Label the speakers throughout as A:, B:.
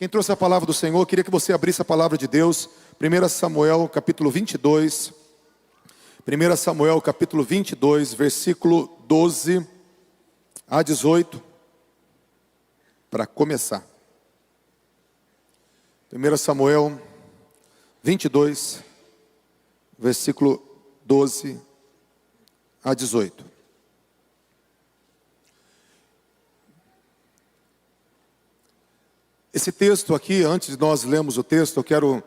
A: Quem trouxe a palavra do Senhor, queria que você abrisse a palavra de Deus, 1 Samuel capítulo 22, 1 Samuel capítulo 22, versículo 12 a 18, para começar. 1 Samuel 22, versículo 12 a 18. Esse texto aqui, antes de nós lermos o texto, eu quero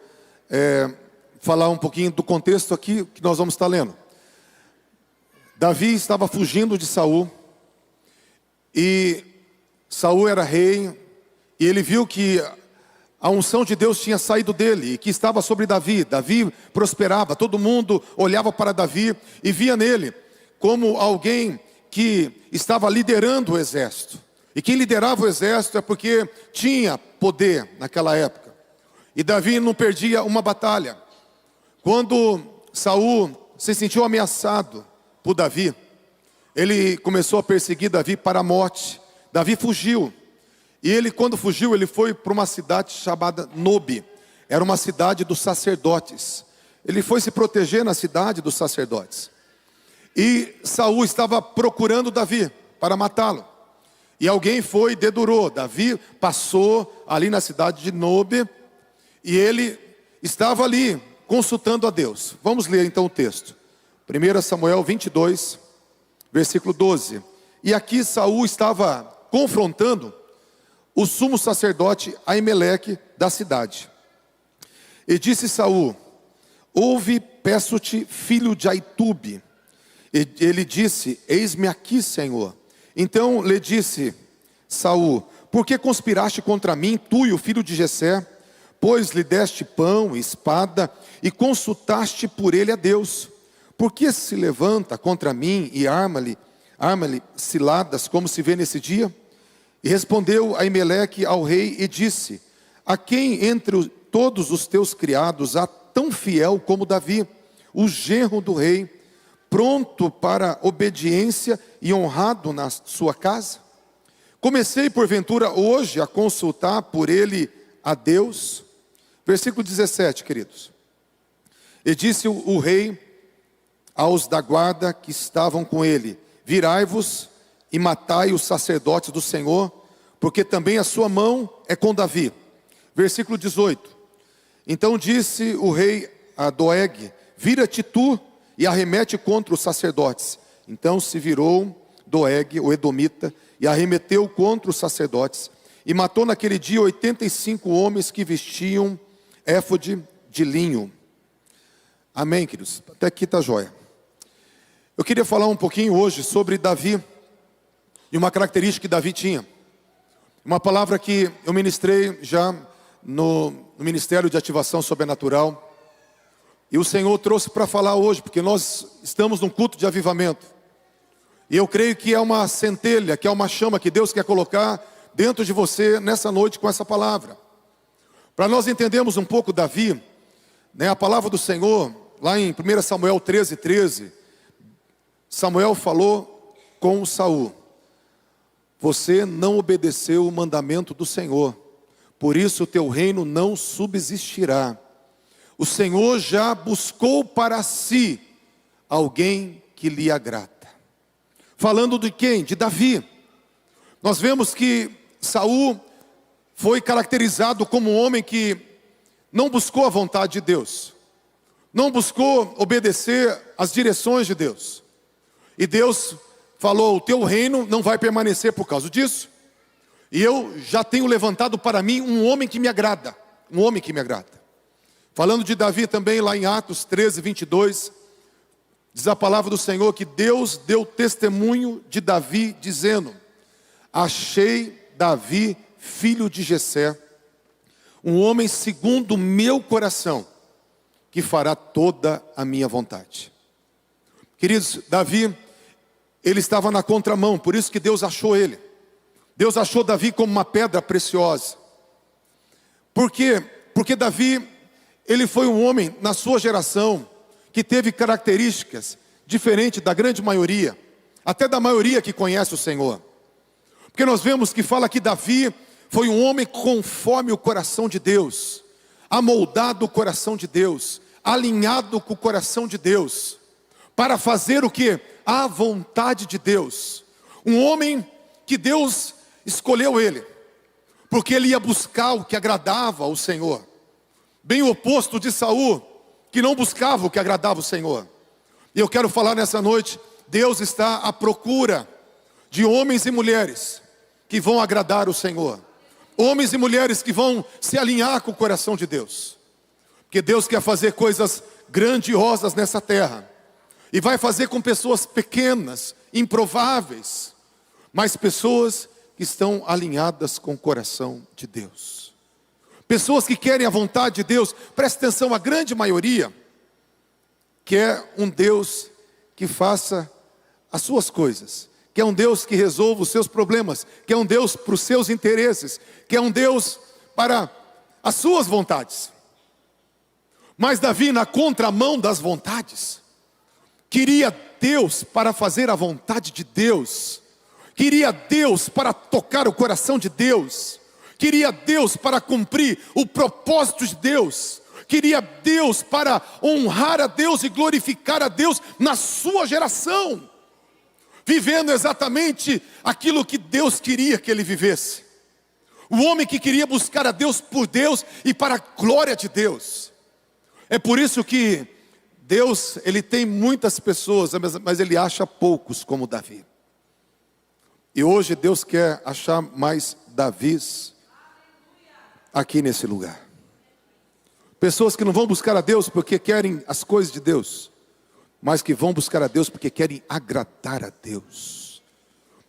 A: falar um pouquinho do contexto aqui que nós vamos estar lendo. Davi estava fugindo de Saul, e Saul era rei, e ele viu que a unção de Deus tinha saído dele, e que estava sobre Davi. Davi prosperava, todo mundo olhava para Davi e via nele como alguém que estava liderando o exército. E quem liderava o exército é porque tinha poder naquela época. E Davi não perdia uma batalha. Quando Saul se sentiu ameaçado por Davi, ele começou a perseguir Davi para a morte. Davi fugiu. E ele, quando fugiu, ele foi para uma cidade chamada Nobe. Era uma cidade dos sacerdotes. Ele foi se proteger na cidade dos sacerdotes. E Saul estava procurando Davi para matá-lo. E alguém foi e dedurou. Davi passou ali na cidade de Nobe, e ele estava ali consultando a Deus. Vamos ler então o texto. 1 Samuel 22, versículo 12. E aqui Saul estava confrontando o sumo sacerdote Aimeleque da cidade. E disse Saul: ouve, peço-te, filho de Aitube. E ele disse: eis-me aqui, Senhor. Então lhe disse Saul: por que conspiraste contra mim, tu e o filho de Jessé? Pois lhe deste pão e espada, e consultaste por ele a Deus. Por que se levanta contra mim e arma-lhe ciladas, como se vê nesse dia? E respondeu Aimeleque ao rei e disse: a quem entre todos os teus criados há tão fiel como Davi, o genro do rei, pronto para obediência e honrado na sua casa? Comecei porventura hoje a consultar por ele a Deus? Versículo 17, queridos. E disse o rei aos da guarda que estavam com ele: virai-vos e matai os sacerdotes do Senhor, porque também a sua mão é com Davi. Versículo 18. Então disse o rei a Doeg: vira-te tu e arremete contra os sacerdotes. Então se virou Doeg, o edomita, e arremeteu contra os sacerdotes, e matou naquele dia 85 homens que vestiam éfode de linho. Amém, queridos? Até aqui está jóia. Eu queria falar um pouquinho hoje sobre Davi, e uma característica que Davi tinha. Uma palavra que eu ministrei já no Ministério de Ativação Sobrenatural, e o Senhor trouxe para falar hoje, porque nós estamos num culto de avivamento. E eu creio que é uma centelha, que é uma chama que Deus quer colocar dentro de você nessa noite com essa palavra. Para nós entendermos um pouco Davi, a palavra do Senhor, lá em 1 Samuel 13, Samuel falou com Saul: você não obedeceu o mandamento do Senhor, por isso o teu reino não subsistirá. O Senhor já buscou para si alguém que lhe agrada. Falando de quem? De Davi. Nós vemos que Saul foi caracterizado como um homem que não buscou a vontade de Deus, não buscou obedecer às direções de Deus. E Deus falou: o teu reino não vai permanecer por causa disso. E eu já tenho levantado para mim um homem que me agrada. Um homem que me agrada. Falando de Davi também, lá em Atos 13, 22, diz a palavra do Senhor que Deus deu testemunho de Davi, dizendo: achei Davi, filho de Jessé, um homem segundo o meu coração, que fará toda a minha vontade. Queridos, Davi, ele estava na contramão, por isso que Deus achou ele. Deus achou Davi como uma pedra preciosa. Por quê? Porque Davi, ele foi um homem na sua geração que teve características diferentes da grande maioria, até da maioria que conhece o Senhor. Porque nós vemos que fala que Davi foi um homem conforme o coração de Deus, amoldado o coração de Deus, alinhado com o coração de Deus, para fazer o que? A vontade de Deus. Um homem que Deus escolheu ele, porque ele ia buscar o que agradava ao Senhor. Bem o oposto de Saul, que não buscava o que agradava o Senhor. E eu quero falar nessa noite, Deus está à procura de homens e mulheres que vão agradar o Senhor. Homens e mulheres que vão se alinhar com o coração de Deus. Porque Deus quer fazer coisas grandiosas nessa terra. E vai fazer com pessoas pequenas, improváveis, mas pessoas que estão alinhadas com o coração de Deus. Pessoas que querem a vontade de Deus. Preste atenção, a grande maioria quer um Deus que faça as suas coisas, quer um Deus que resolva os seus problemas, quer um Deus para os seus interesses, quer um Deus para as suas vontades. Mas Davi, na contramão das vontades, queria Deus para fazer a vontade de Deus, queria Deus para tocar o coração de Deus, queria Deus para cumprir o propósito de Deus, queria Deus para honrar a Deus e glorificar a Deus na sua geração, vivendo exatamente aquilo que Deus queria que ele vivesse. O homem que queria buscar a Deus por Deus e para a glória de Deus. É por isso que Deus, ele tem muitas pessoas, mas ele acha poucos como Davi. E hoje Deus quer achar mais Davis aqui nesse lugar. Pessoas que não vão buscar a Deus porque querem as coisas de Deus, mas que vão buscar a Deus porque querem agradar a Deus.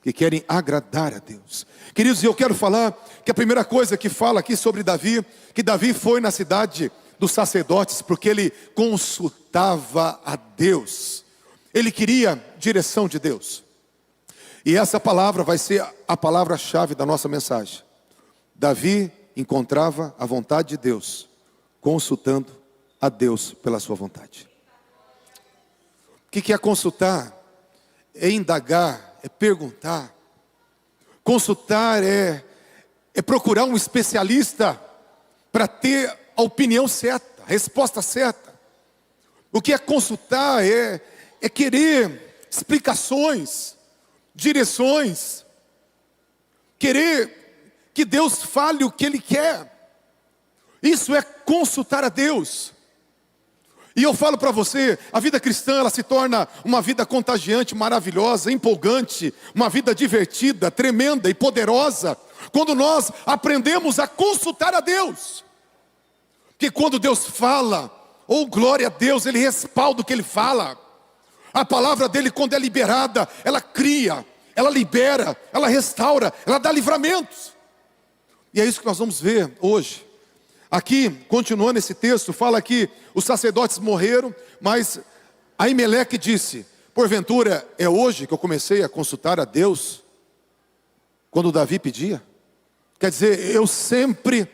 A: Que querem agradar a Deus. Queridos, eu quero falar que a primeira coisa que fala aqui sobre Davi, que Davi foi na cidade dos sacerdotes porque ele consultava a Deus. Ele queria direção de Deus. E essa palavra vai ser a palavra-chave da nossa mensagem. Davi encontrava a vontade de Deus, consultando a Deus pela sua vontade. O que é consultar? É indagar, é perguntar. Consultar é procurar um especialista para ter a opinião certa, a resposta certa. O que é consultar é querer explicações, direções, querer que Deus fale o que Ele quer. Isso é consultar a Deus. E eu falo para você, a vida cristã ela se torna uma vida contagiante, maravilhosa, empolgante, uma vida divertida, tremenda e poderosa, quando nós aprendemos a consultar a Deus. Porque quando Deus fala, oh glória a Deus, Ele respalda o que Ele fala. A palavra dEle, quando é liberada, ela cria, ela libera, ela restaura, ela dá livramentos. E é isso que nós vamos ver hoje. Aqui, continuando esse texto, fala que os sacerdotes morreram, mas Aimeleque disse, porventura é hoje que eu comecei a consultar a Deus, quando Davi pedia? Quer dizer, eu sempre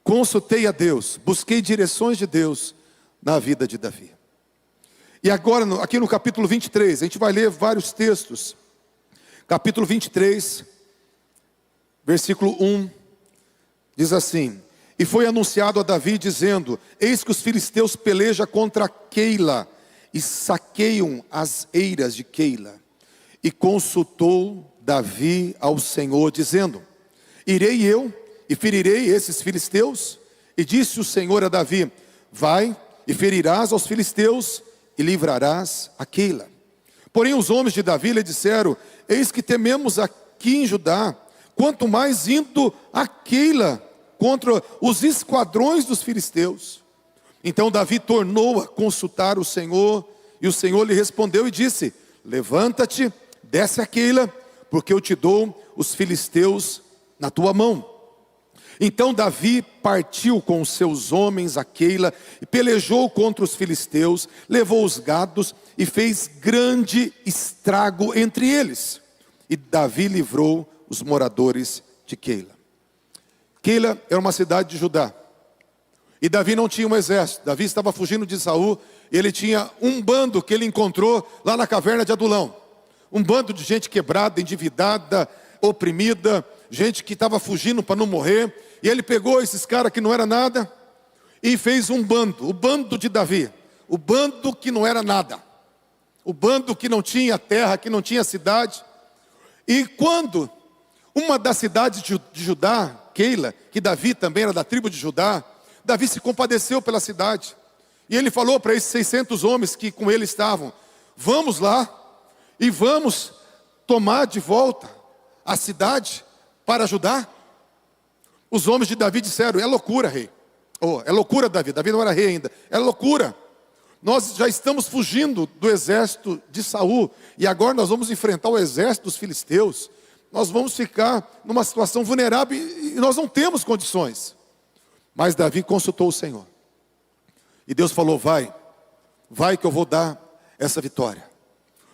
A: consultei a Deus, busquei direções de Deus na vida de Davi. E agora, aqui no capítulo 23, a gente vai ler vários textos. Capítulo 23, versículo 1, diz assim: e foi anunciado a Davi dizendo, eis que os filisteus pelejam contra Keila, e saqueiam as eiras de Keila. E consultou Davi ao Senhor, dizendo, irei eu e ferirei esses filisteus? E disse o Senhor a Davi, vai e ferirás aos filisteus, e livrarás a Keila. Porém os homens de Davi lhe disseram, eis que tememos aqui em Judá, quanto mais indo a Keila, contra os esquadrões dos filisteus. Então Davi tornou a consultar o Senhor, e o Senhor lhe respondeu e disse, levanta-te, desce a Keila, porque eu te dou os filisteus na tua mão. Então Davi partiu com os seus homens a Keila, e pelejou contra os filisteus, levou os gados, e fez grande estrago entre eles. E Davi livrou os moradores de Keila. Keila era uma cidade de Judá. E Davi não tinha um exército. Davi estava fugindo de Saul. E ele tinha um bando que ele encontrou lá na caverna de Adulão. Um bando de gente quebrada, endividada, oprimida, gente que estava fugindo para não morrer. E ele pegou esses caras que não era nada e fez um bando, o bando de Davi. O bando que não era nada. O bando que não tinha terra, que não tinha cidade. E quando uma das cidades de Judá, Keila, que Davi também era da tribo de Judá, Davi se compadeceu pela cidade. E ele falou para esses 600 homens que com ele estavam: vamos lá e vamos tomar de volta a cidade para Judá. Os homens de Davi disseram: é loucura, rei. É loucura, Davi. Davi não era rei ainda. É loucura. Nós já estamos fugindo do exército de Saul e agora nós vamos enfrentar o exército dos filisteus. Nós vamos ficar numa situação vulnerável e nós não temos condições. Mas Davi consultou o Senhor. E Deus falou: vai que eu vou dar essa vitória.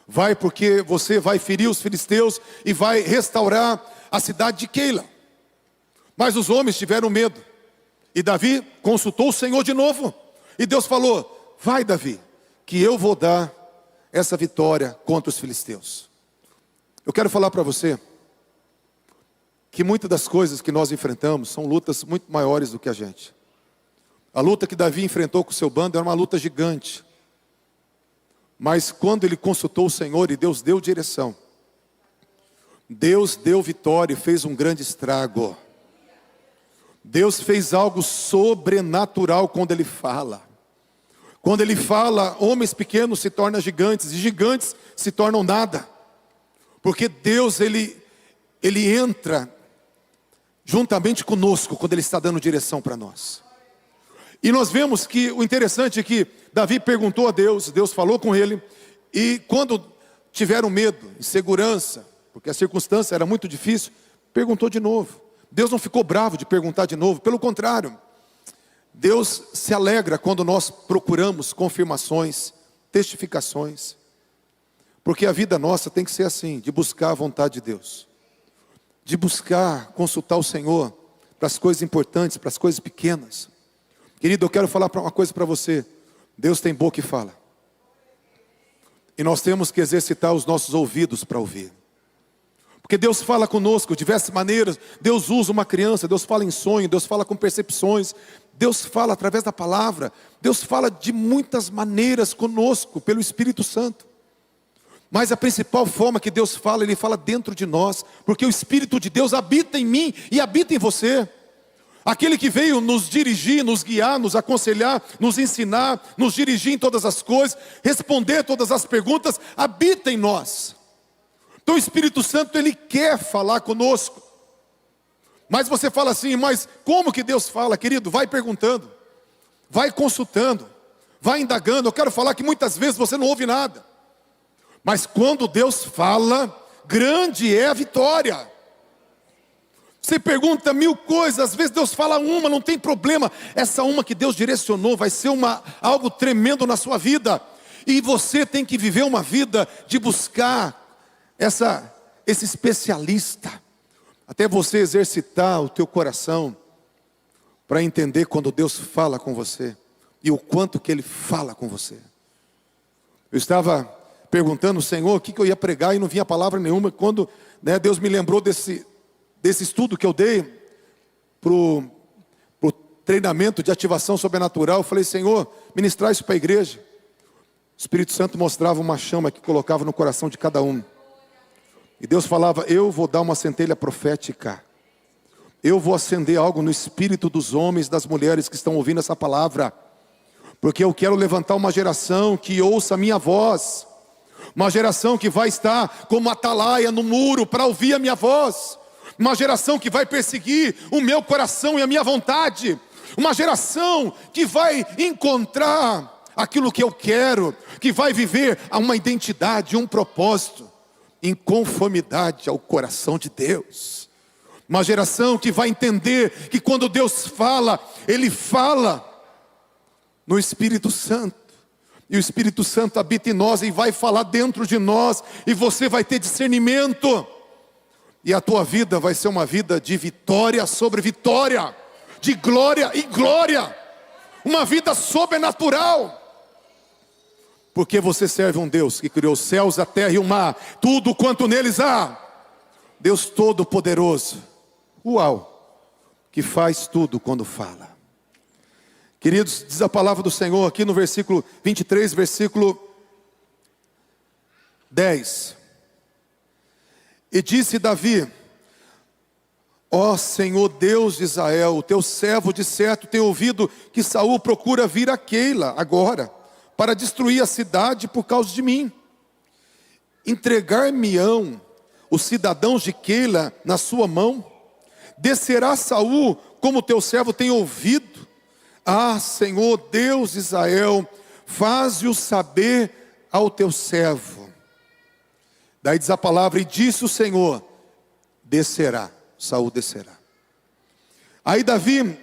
A: Vai porque você vai ferir os filisteus e vai restaurar a cidade de Keila. Mas os homens tiveram medo. E Davi consultou o Senhor de novo. E Deus falou: vai, Davi, que eu vou dar essa vitória contra os filisteus. Eu quero falar para você que muitas das coisas que nós enfrentamos são lutas muito maiores do que a gente. A luta que Davi enfrentou com o seu bando era uma luta gigante. Mas quando ele consultou o Senhor e Deus deu direção, Deus deu vitória e fez um grande estrago. Deus fez algo sobrenatural quando Ele fala. Quando Ele fala, homens pequenos se tornam gigantes e gigantes se tornam nada. Porque Deus, Ele entra juntamente conosco quando Ele está dando direção para nós. E nós vemos que o interessante é que Davi perguntou a Deus, Deus falou com ele, e quando tiveram medo, insegurança, porque a circunstância era muito difícil, perguntou de novo. Deus não ficou bravo de perguntar de novo, pelo contrário, Deus se alegra quando nós procuramos confirmações, testificações, porque a vida nossa tem que ser assim, de buscar a vontade de Deus, de buscar, consultar o Senhor para as coisas importantes, para as coisas pequenas. Querido, eu quero falar uma coisa para você. Deus tem boca e fala. E nós temos que exercitar os nossos ouvidos para ouvir. Porque Deus fala conosco de diversas maneiras. Deus usa uma criança, Deus fala em sonho, Deus fala com percepções, Deus fala através da palavra, Deus fala de muitas maneiras conosco, pelo Espírito Santo. Mas a principal forma que Deus fala, Ele fala dentro de nós, porque o Espírito de Deus habita em mim e habita em você. Aquele que veio nos dirigir, nos guiar, nos aconselhar, nos ensinar, nos dirigir em todas as coisas, responder todas as perguntas, habita em nós. Então o Espírito Santo, Ele quer falar conosco. Mas você fala assim: mas como que Deus fala? Querido, vai perguntando, vai consultando, vai indagando. Eu quero falar que muitas vezes você não ouve nada. Mas quando Deus fala, grande é a vitória. Você pergunta 1000 coisas, às vezes Deus fala uma, não tem problema. Essa uma que Deus direcionou vai ser algo tremendo na sua vida. E você tem que viver uma vida de buscar esse especialista. Até você exercitar o teu coração para entender quando Deus fala com você e o quanto que Ele fala com você. Eu estava perguntando ao Senhor o que eu ia pregar e não vinha palavra nenhuma. Quando Deus me lembrou desse estudo que eu dei para o treinamento de ativação sobrenatural, eu falei: Senhor, ministrar isso para a igreja. O Espírito Santo mostrava uma chama que colocava no coração de cada um. E Deus falava: eu vou dar uma centelha profética. Eu vou acender algo no espírito dos homens, das mulheres que estão ouvindo essa palavra. Porque eu quero levantar uma geração que ouça a minha voz. Uma geração que vai estar como atalaia no muro para ouvir a minha voz. Uma geração que vai perseguir o meu coração e a minha vontade. Uma geração que vai encontrar aquilo que eu quero. Que vai viver uma identidade, um propósito, em conformidade ao coração de Deus. Uma geração que vai entender que quando Deus fala, Ele fala no Espírito Santo. E o Espírito Santo habita em nós e vai falar dentro de nós. E você vai ter discernimento. E a tua vida vai ser uma vida de vitória sobre vitória, de glória em glória, uma vida sobrenatural. Porque você serve um Deus que criou os céus, a terra e o mar, tudo quanto neles há. Deus Todo-Poderoso, Uau, que faz tudo quando fala. Queridos, diz a palavra do Senhor aqui no versículo 23, versículo 10. E disse Davi: ó Senhor Deus de Israel, o teu servo de certo tem ouvido que Saul procura vir a Keila agora, para destruir a cidade por causa de mim. Entregar-me-ão os cidadãos de Keila na sua mão? Descerá Saul como teu servo tem ouvido? Ah, Senhor Deus de Israel, faze-o saber ao teu servo. Daí diz a palavra: e disse o Senhor: descerá, Saul descerá. Aí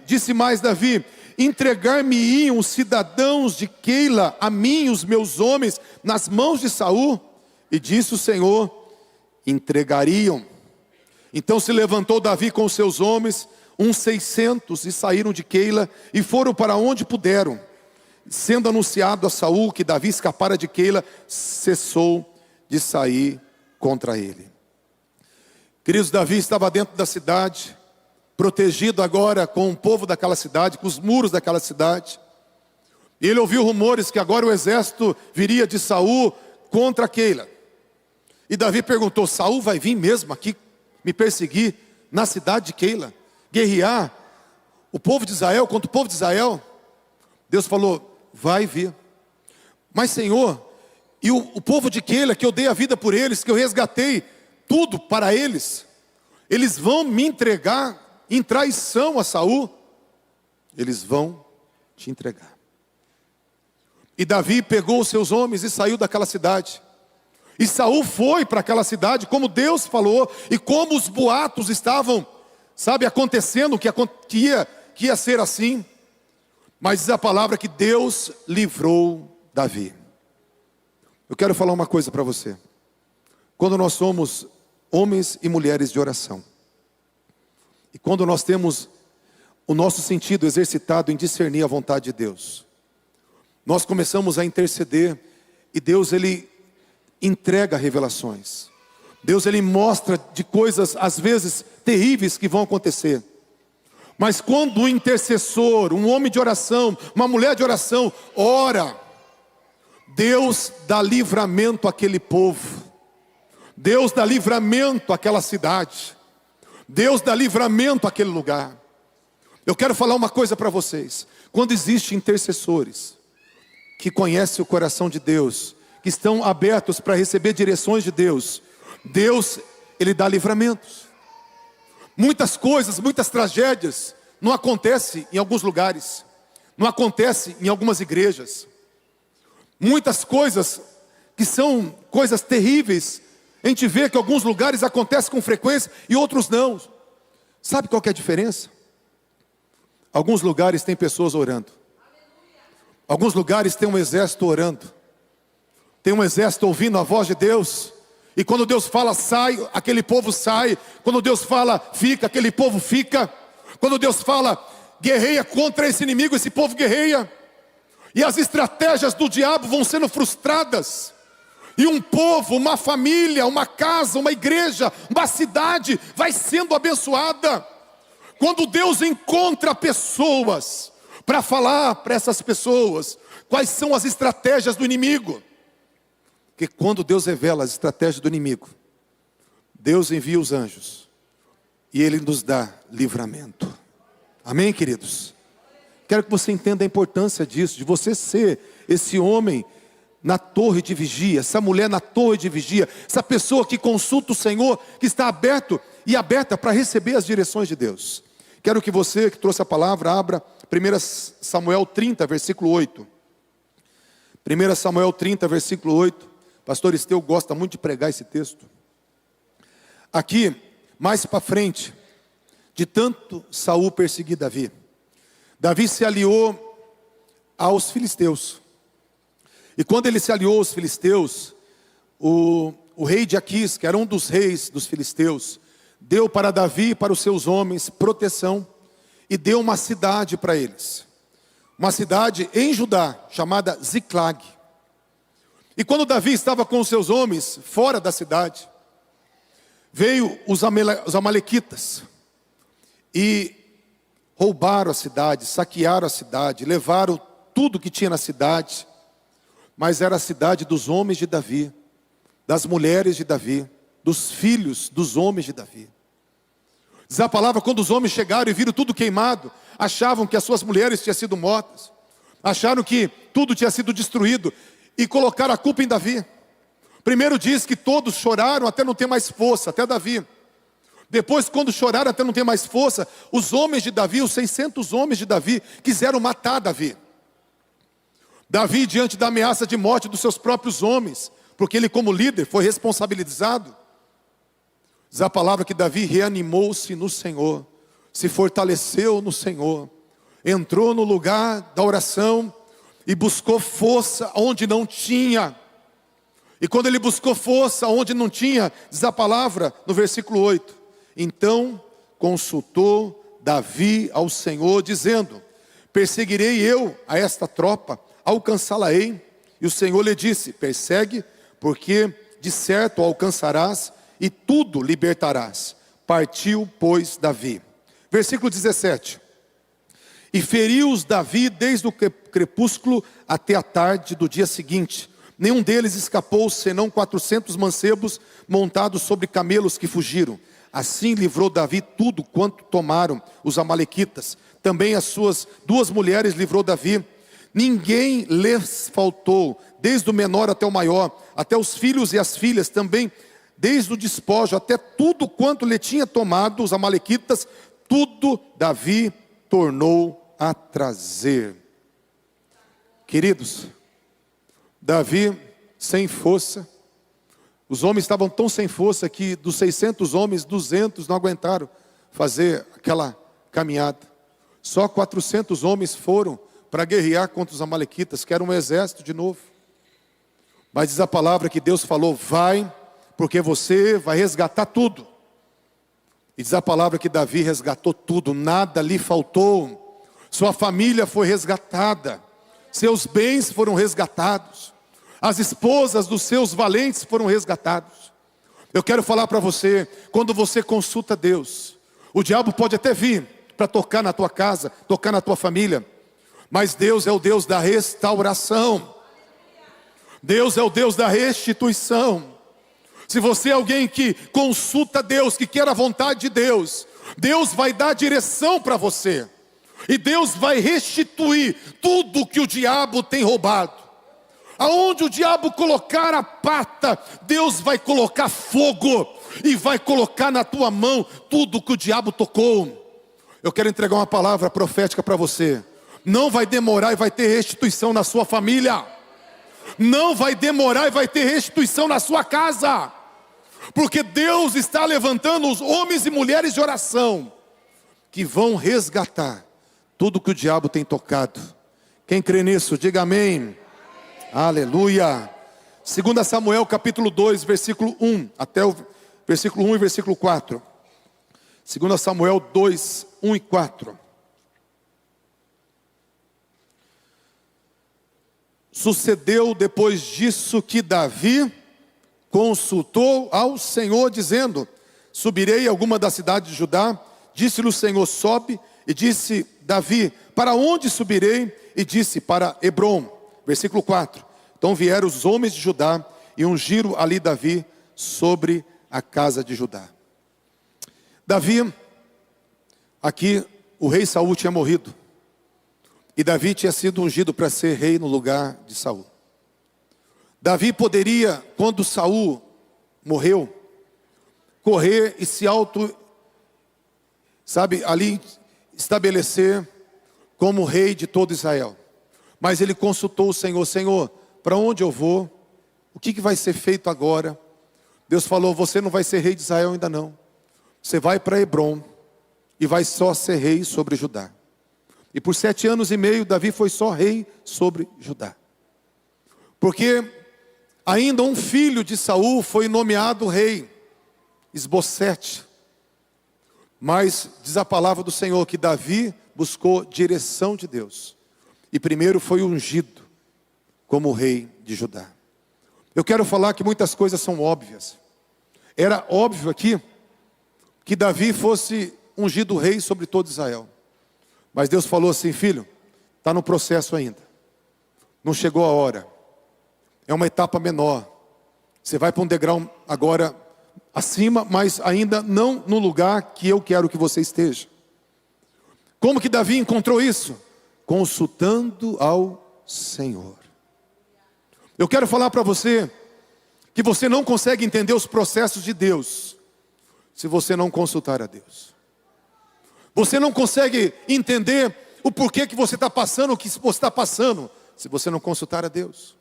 A: disse mais Davi: entregar-me-iam os cidadãos de Keila a mim, os meus homens, nas mãos de Saul? E disse o Senhor: entregariam. Então se levantou Davi com os seus homens, uns 600, e saíram de Keila, e foram para onde puderam. Sendo anunciado a Saul que Davi escapara de Keila, cessou de sair contra ele. Queridos, Davi estava dentro da cidade, protegido agora com o povo daquela cidade, com os muros daquela cidade. E ele ouviu rumores que agora o exército viria de Saul contra Keila. E Davi perguntou: Saul vai vir mesmo aqui me perseguir na cidade de Keila? Guerrear o povo de Israel contra o povo de Israel? Deus falou: vai vir. Mas Senhor, e o povo de Keila, que eu dei a vida por eles, que eu resgatei tudo para eles, eles vão me entregar em traição a Saul? Eles vão te entregar. E Davi pegou os seus homens e saiu daquela cidade. E Saul foi para aquela cidade como Deus falou, e como os boatos estavam, acontecendo, que ia ser assim. Mas diz a palavra que Deus livrou Davi. Eu quero falar uma coisa para você. Quando nós somos homens e mulheres de oração, e quando nós temos o nosso sentido exercitado em discernir a vontade de Deus, nós começamos a interceder, e Deus, Ele entrega revelações. Deus, Ele mostra de coisas, às vezes, terríveis que vão acontecer. Mas quando um intercessor, um homem de oração, uma mulher de oração, ora, Deus dá livramento àquele povo. Deus dá livramento àquela cidade. Deus dá livramento àquele lugar. Eu quero falar uma coisa para vocês. Quando existem intercessores que conhecem o coração de Deus, que estão abertos para receber direções de Deus, Deus, Ele dá livramentos. Muitas coisas, muitas tragédias não acontecem em alguns lugares, não acontecem em algumas igrejas. Muitas coisas que são coisas terríveis, a gente vê que alguns lugares acontecem com frequência e outros não. Sabe qual que é a diferença? Alguns lugares tem pessoas orando. Alguns lugares tem um exército orando. Tem um exército ouvindo a voz de Deus. E quando Deus fala sai, aquele povo sai. Quando Deus fala fica, aquele povo fica. Quando Deus fala guerreia contra esse inimigo, esse povo guerreia. E as estratégias do diabo vão sendo frustradas. E um povo, uma família, uma casa, uma igreja, uma cidade vai sendo abençoada. Quando Deus encontra pessoas para falar para essas pessoas quais são as estratégias do inimigo. Porque quando Deus revela as estratégias do inimigo, Deus envia os anjos e Ele nos dá livramento. Amém, queridos? Quero que você entenda a importância disso, de você ser esse homem na torre de vigia, essa mulher na torre de vigia, essa pessoa que consulta o Senhor, que está aberto e aberta para receber as direções de Deus. Quero que você que trouxe a palavra abra 1 Samuel 30, versículo 8. 1 Samuel 30, versículo 8. Pastor Esteu gosta muito de pregar esse texto. Aqui, mais para frente, de tanto Saul perseguir Davi, Davi se aliou aos filisteus. E quando ele se aliou aos filisteus, o rei de Aquis, que era um dos reis dos filisteus, deu para Davi e para os seus homens proteção e deu uma cidade para eles. Uma cidade em Judá, chamada Ziclag. E quando Davi estava com os seus homens fora da cidade, veio os amalequitas. e roubaram a cidade, saquearam a cidade, levaram tudo que tinha na cidade, mas era a cidade dos homens de Davi, das mulheres de Davi, dos filhos dos homens de Davi. Diz a palavra, quando os homens chegaram e viram tudo queimado, achavam que as suas mulheres tinham sido mortas, acharam que tudo tinha sido destruído, e colocaram a culpa em Davi. Primeiro diz que todos choraram até não ter mais força, até Davi. Depois, quando choraram até não ter mais força, os homens de Davi, os 600 homens de Davi, quiseram matar Davi. Davi, diante da ameaça de morte dos seus próprios homens, porque ele como líder foi responsabilizado. Diz a palavra que Davi reanimou-se no Senhor, se fortaleceu no Senhor, entrou no lugar da oração e buscou força onde não tinha. E quando ele buscou força onde não tinha, diz a palavra no versículo 8, então consultou Davi ao Senhor, dizendo, perseguirei eu a esta tropa, alcançá-la-ei. E o Senhor lhe disse, persegue, porque de certo alcançarás e tudo libertarás. Partiu, pois, Davi. Versículo 17. E feriu-os Davi desde o crepúsculo até a tarde do dia seguinte. Nenhum deles escapou, senão 400 mancebos montados sobre camelos que fugiram. Assim livrou Davi tudo quanto tomaram os amalequitas. Também as suas 2 mulheres livrou Davi. Ninguém lhes faltou, desde o menor até o maior, até os filhos e as filhas, também desde o despojo até tudo quanto lhe tinha tomado os amalequitas, tudo Davi tornou a trazer. Queridos, Davi sem força, os homens estavam tão sem força que dos 600 homens, 200 não aguentaram fazer aquela caminhada. Só 400 homens foram para guerrear contra os amalequitas, que era um exército de novo. Mas diz a palavra que Deus falou, vai, porque você vai resgatar tudo. E diz a palavra que Davi resgatou tudo, nada lhe faltou. Sua família foi resgatada, seus bens foram resgatados, as esposas dos seus valentes foram resgatados. Eu quero falar para você, quando você consulta Deus, o diabo pode até vir para tocar na tua casa, tocar na tua família, mas Deus é o Deus da restauração. Deus é o Deus da restituição. Se você é alguém que consulta Deus, que quer a vontade de Deus, Deus vai dar direção para você. E Deus vai restituir tudo que o diabo tem roubado. Aonde o diabo colocar a pata, Deus vai colocar fogo e vai colocar na tua mão tudo que o diabo tocou. Eu quero entregar uma palavra profética para você. Não vai demorar e vai ter restituição na sua família. Não vai demorar e vai ter restituição na sua casa. Porque Deus está levantando os homens e mulheres de oração que vão resgatar tudo que o diabo tem tocado. Quem crê nisso, diga amém. Aleluia. 2 Samuel capítulo 2, versículo 1, até o versículo 1 e versículo 4. 2 Samuel 2, 1 e 4. Sucedeu depois disso que Davi consultou ao Senhor, dizendo, subirei a alguma da cidade de Judá? Disse-lhe o Senhor, sobe. E disse Davi, para onde subirei? E disse, para Hebrom. Versículo 4. Então vieram os homens de Judá e ungiram ali Davi sobre a casa de Judá. Davi, aqui o rei Saul tinha morrido. E Davi tinha sido ungido para ser rei no lugar de Saul. Davi poderia, quando Saul morreu, correr e se ali estabelecer como rei de todo Israel. Mas ele consultou o Senhor, Senhor, para onde eu vou? O que vai ser feito agora? Deus falou, você não vai ser rei de Israel ainda não. Você vai para Hebrom e vai só ser rei sobre Judá. E por 7 anos e meio, Davi foi só rei sobre Judá. Porque ainda um filho de Saul foi nomeado rei, Esbocete. Mas diz a palavra do Senhor que Davi buscou direção de Deus. E primeiro foi ungido como rei de Judá. Eu quero falar que muitas coisas são óbvias. Era óbvio aqui que Davi fosse ungido rei sobre todo Israel. Mas Deus falou assim: filho, está no processo ainda. Não chegou a hora. É uma etapa menor. Você vai para um degrau agora acima, mas ainda não no lugar que eu quero que você esteja. Como que Davi encontrou isso? Consultando ao Senhor. Eu quero falar para você que você não consegue entender os processos de Deus se você não consultar a Deus. Você não consegue entender o porquê que você está passando o que você está passando se você não consultar a Deus.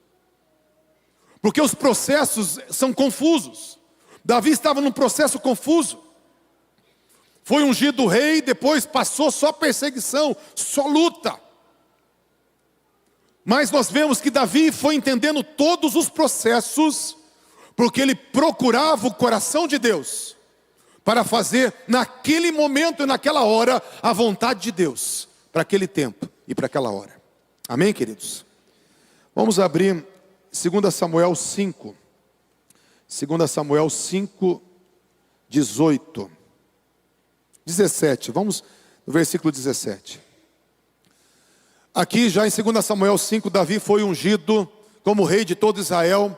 A: Porque os processos são confusos. Davi estava num processo confuso. Foi ungido rei, depois passou só perseguição, só luta. Mas nós vemos que Davi foi entendendo todos os processos, porque ele procurava o coração de Deus, para fazer naquele momento e naquela hora a vontade de Deus, para aquele tempo e para aquela hora. Amém, queridos? Vamos abrir 2 Samuel 5. 2 Samuel 5, 18. 17, vamos no versículo 17. Aqui já em 2 Samuel 5, Davi foi ungido como rei de todo Israel.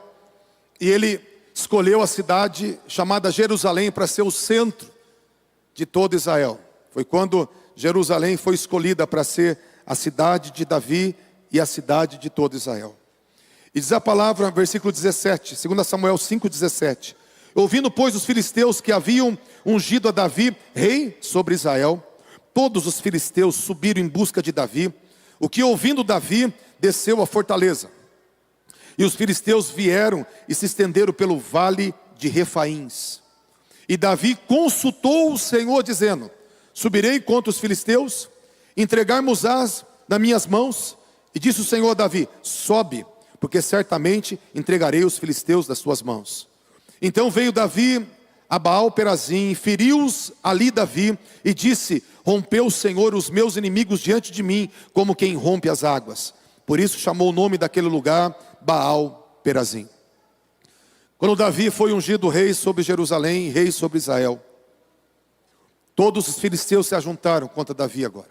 A: E ele escolheu a cidade chamada Jerusalém para ser o centro de todo Israel. Foi quando Jerusalém foi escolhida para ser a cidade de Davi e a cidade de todo Israel. E diz a palavra, versículo 17, 2 Samuel 5, 17. Ouvindo, pois, os filisteus que haviam ungido a Davi rei sobre Israel, todos os filisteus subiram em busca de Davi, o que ouvindo Davi, desceu à fortaleza. E os filisteus vieram e se estenderam pelo vale de Refaíns. E Davi consultou o Senhor, dizendo: subirei contra os filisteus, entregar-mos-ás nas minhas mãos. E disse o Senhor a Davi: sobe, porque certamente entregarei os filisteus das suas mãos. Então veio Davi a Baal-Perazim, feriu-os ali Davi, e disse: rompeu o Senhor os meus inimigos diante de mim, como quem rompe as águas. Por isso chamou o nome daquele lugar Baal-Perazim. Quando Davi foi ungido rei sobre Jerusalém, rei sobre Israel, todos os filisteus se ajuntaram contra Davi agora.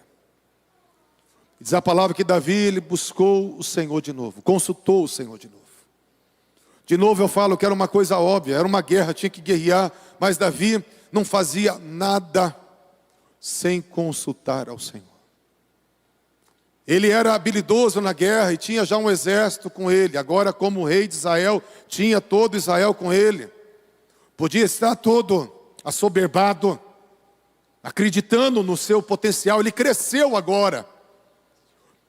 A: Diz a palavra que Davi, ele buscou o Senhor de novo, consultou o Senhor de novo. De novo eu falo que era uma coisa óbvia, era uma guerra, tinha que guerrear, mas Davi não fazia nada sem consultar ao Senhor. Ele era habilidoso na guerra e tinha já um exército com ele. Agora, como rei de Israel, tinha todo Israel com ele. Podia estar todo assoberbado, acreditando no seu potencial. Ele cresceu agora.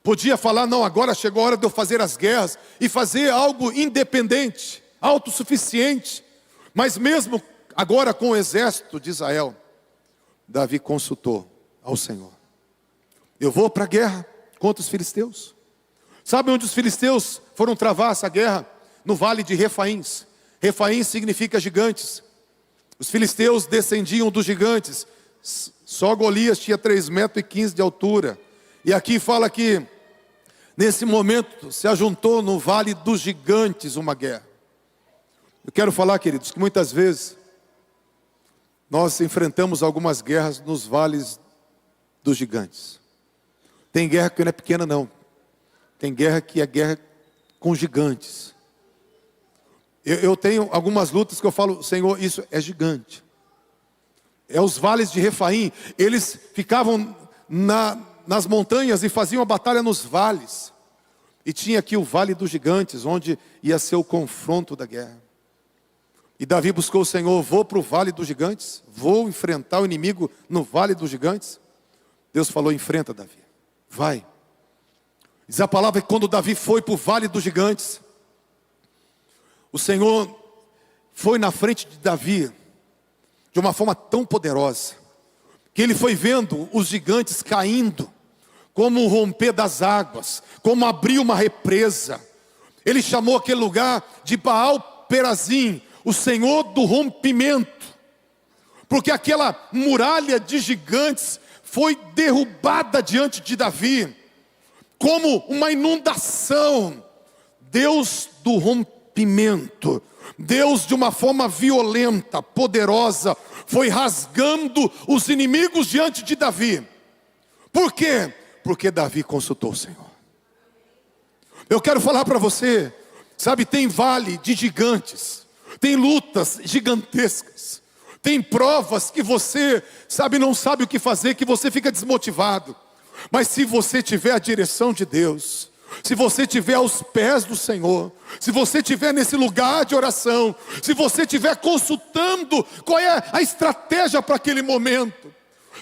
A: Podia falar: não, agora chegou a hora de eu fazer as guerras e fazer algo independente, autossuficiente. Mas mesmo agora com o exército de Israel, Davi consultou ao Senhor. Eu vou para a guerra contra os filisteus. Sabe onde os filisteus foram travar essa guerra? No vale de Refaíns. Refaíns significa gigantes. Os filisteus descendiam dos gigantes. Só Golias tinha 3,15 metros de altura. E aqui fala que nesse momento se ajuntou no vale dos gigantes uma guerra. Eu quero falar, queridos, que muitas vezes nós enfrentamos algumas guerras nos vales dos gigantes. Tem guerra que não é pequena não. Tem guerra que é guerra com gigantes. Eu tenho algumas lutas que eu falo: Senhor, isso é gigante. É os vales de Refaim. Eles ficavam nas montanhas e faziam a batalha nos vales. E tinha aqui o vale dos gigantes, onde ia ser o confronto da guerra. E Davi buscou o Senhor: vou para o vale dos gigantes, vou enfrentar o inimigo no vale dos gigantes. Deus falou: enfrenta, Davi, vai. Diz a palavra que quando Davi foi para o vale dos gigantes, o Senhor foi na frente de Davi de uma forma tão poderosa, que ele foi vendo os gigantes caindo, como o romper das águas, como abrir uma represa. Ele chamou aquele lugar de Baal-Perazim, o Senhor do rompimento, porque aquela muralha de gigantes foi derrubada diante de Davi, como uma inundação. Deus do rompimento, Deus de uma forma violenta, poderosa, foi rasgando os inimigos diante de Davi. Por quê? Porque Davi consultou o Senhor. Eu quero falar para você, sabe, tem vale de gigantes, tem lutas gigantescas, tem provas que você, sabe, não sabe o que fazer, que você fica desmotivado. Mas se você tiver a direção de Deus, se você estiver aos pés do Senhor, se você estiver nesse lugar de oração, se você estiver consultando qual é a estratégia para aquele momento,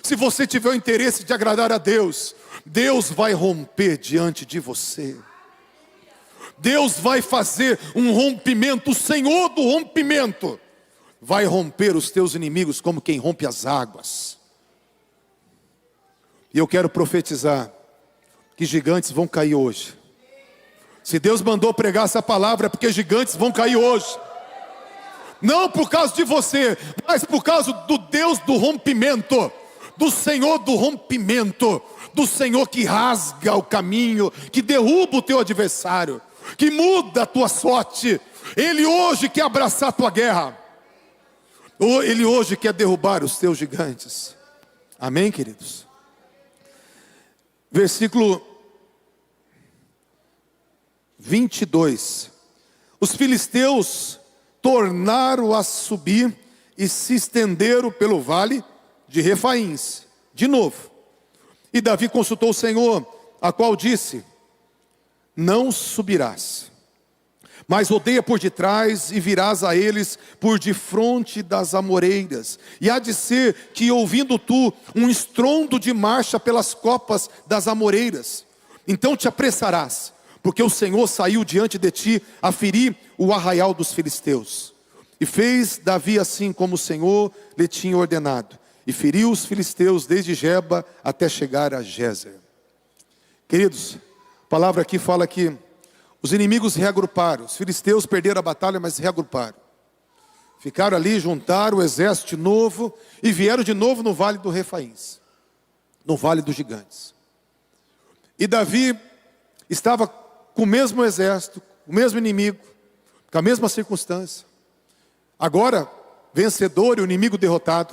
A: se você tiver o interesse de agradar a Deus, Deus vai romper diante de você. Deus vai fazer um rompimento, o Senhor do rompimento vai romper os teus inimigos como quem rompe as águas. E eu quero profetizar que gigantes vão cair hoje. Se Deus mandou pregar essa palavra é porque gigantes vão cair hoje. Não por causa de você, mas por causa do Deus do rompimento, do Senhor do rompimento, do Senhor que rasga o caminho, que derruba o teu adversário, que muda a tua sorte. Ele hoje quer abraçar a tua guerra. Ele hoje quer derrubar os teus gigantes. Amém, queridos? Versículo 22. Os filisteus tornaram a subir e se estenderam pelo vale de Refaíns, de novo. E Davi consultou o Senhor, a qual disse: não subirás, mas rodeia por detrás e virás a eles por defronte das amoreiras. E há de ser que, ouvindo tu um estrondo de marcha pelas copas das amoreiras, então te apressarás, porque o Senhor saiu diante de ti a ferir o arraial dos filisteus. E fez Davi assim como o Senhor lhe tinha ordenado, e feriu os filisteus desde Geba até chegar a Gézer. Queridos, a palavra aqui fala que os inimigos se reagruparam. Os filisteus perderam a batalha, mas se reagruparam. Ficaram ali, juntaram o exército de novo e vieram de novo no vale do Refaíns, no vale dos gigantes. E Davi estava com o mesmo exército, o mesmo inimigo, com a mesma circunstância. Agora, vencedor e o inimigo derrotado.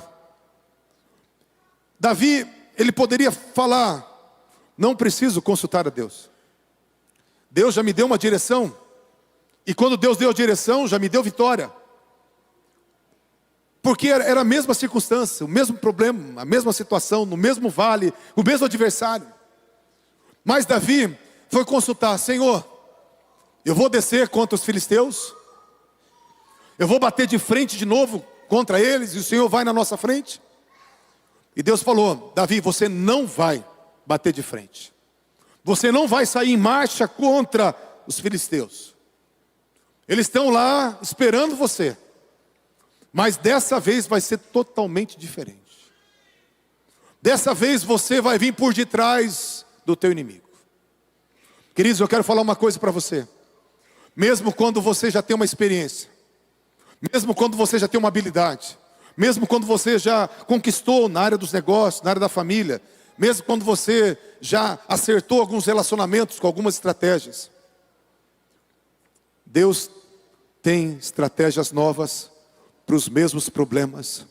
A: Davi, ele poderia falar: não preciso consultar a Deus. Deus já me deu uma direção. E quando Deus deu a direção, já me deu vitória. Porque era a mesma circunstância, o mesmo problema, a mesma situação, no mesmo vale, o mesmo adversário. Mas Davi foi consultar: Senhor, eu vou descer contra os filisteus? Eu vou bater de frente de novo contra eles e o Senhor vai na nossa frente? E Deus falou: Davi, você não vai bater de frente. Você não vai sair em marcha contra os filisteus. Eles estão lá esperando você. Mas dessa vez vai ser totalmente diferente. Dessa vez você vai vir por detrás do teu inimigo. Queridos, eu quero falar uma coisa para você. Mesmo quando você já tem uma experiência, mesmo quando você já tem uma habilidade, mesmo quando você já conquistou na área dos negócios, na área da família, mesmo quando você já acertou alguns relacionamentos com algumas estratégias, Deus tem estratégias novas para os mesmos problemas.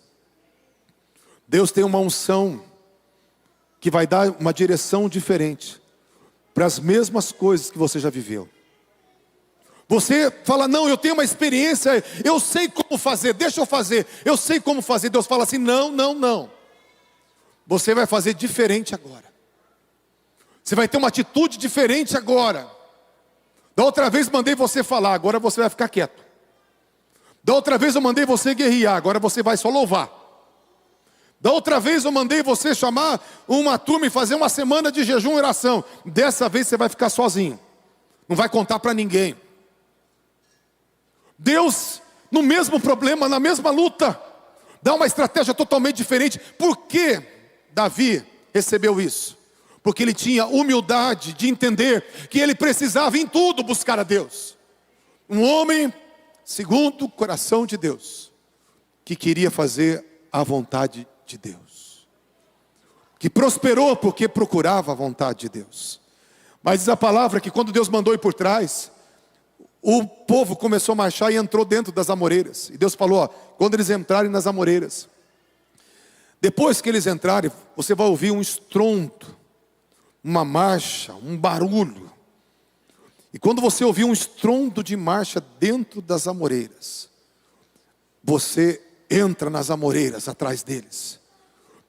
A: Deus tem uma unção que vai dar uma direção diferente para as mesmas coisas que você já viveu. Você fala: não, eu tenho uma experiência, eu sei como fazer, deixa eu fazer, eu sei como fazer. Deus fala assim: não, não, não. Você vai fazer diferente agora. Você vai ter uma atitude diferente agora. Da outra vez mandei você falar, agora você vai ficar quieto. Da outra vez eu mandei você guerrear, agora você vai só louvar. Da outra vez eu mandei você chamar uma turma e fazer uma semana de jejum e oração. Dessa vez você vai ficar sozinho. Não vai contar para ninguém. Deus, no mesmo problema, na mesma luta, dá uma estratégia totalmente diferente. Por que Davi recebeu isso? Porque ele tinha humildade de entender que ele precisava em tudo buscar a Deus. Um homem segundo o coração de Deus, que queria fazer a vontade de Deus, que prosperou porque procurava a vontade de Deus. Mas diz a palavra que quando Deus mandou ir por trás, o povo começou a marchar e entrou dentro das amoreiras. E Deus falou: ó, quando eles entrarem nas amoreiras, Depois que eles entrarem, você vai ouvir um estrondo, uma marcha, um barulho. E quando você ouvir um estrondo de marcha dentro das amoreiras, você entra nas amoreiras atrás deles,